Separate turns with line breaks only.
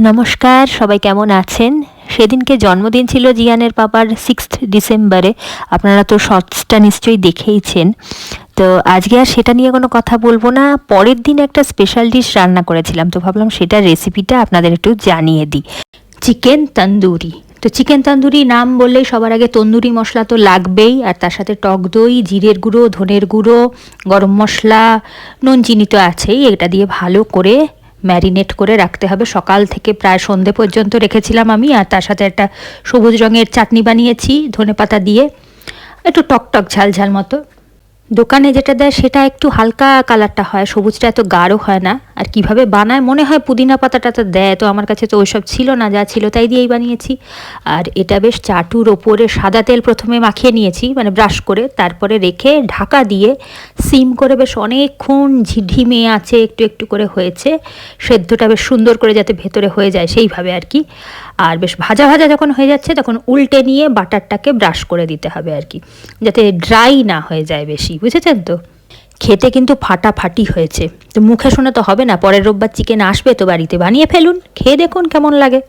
নমস্কার, সবাই কেমন আছেন? সেদিনকে জন্মদিন ছিল জিয়ানের পাপার 6th ডিসেম্বরে। আপনারা তো শর্টসটা নিশ্চয়ই দেখেইছেন। তো আজকে আর সেটা নিয়ে কোনো কথা বলবো না। পরের দিন একটা স্পেশাল ডিশ রান্না করেছিলাম, তো ভাবলাম সেটার রেসিপিটা আপনাদের একটু জানিয়ে দিই। চিকেন তন্দুরি। তো চিকেন তন্দুরি নাম বললেই সবার আগে তন্দুরি মশলা তো লাগবেই, আর তার সাথে টক দই, জিরের গুঁড়ো, ধনের গুঁড়ো, গরম মশলা, নুন, চিনি তো আছেই। এটা দিয়ে ভালো করে ম্যারিনেট করে রাখতে হবে। সকাল থেকে প্রায় সন্ধে পর্যন্ত রেখেছিলাম আমি। আর তার সাথে একটা সবুজ রঙের চাটনি বানিয়েছি ধনেপাতা দিয়ে, একটু টক টক ঝাল ঝাল মতো। দোকানে যেটা দেয় সেটা একটু হালকা কালারটা হয়, সবুজটা এত গাঢ় হয় না। আর কিভাবে বানায় মনে হয় পুদিনা পাতাটা তো দেয়, তো আমার কাছে তো ওইসব ছিল না, যা ছিল তাই দিয়েই বানিয়েছি। আর এটা বেশ চাটুর ওপরে সাদা তেল প্রথমে মাখিয়ে নিয়েছি, মানে ব্রাশ করে, তারপরে রেখে ঢাকা দিয়ে সিম করে বেশ অনেকক্ষণ ঝিঢিমে আছে একটু একটু করে হয়েছে। সেদ্ধটা বেশ সুন্দর করে যাতে ভেতরে হয়ে যায় সেইভাবে আর কি। আর বেশ ভাজা ভাজা যখন হয়ে যাচ্ছে তখন উল্টে নিয়ে বাটারটাকে ব্রাশ করে দিতে হবে আর কি, যাতে ড্রাই না হয়ে যায় বেশি, বুঝেছেন তো? খেতে কিন্তু ফাটাফাটি হয়েছে। তো মুখে শোনা তো হবে না, পরের রোববার চিকেন আসবে তো বাড়িতে বানিয়ে ফেলুন, খেয়ে দেখুন কেমন লাগে।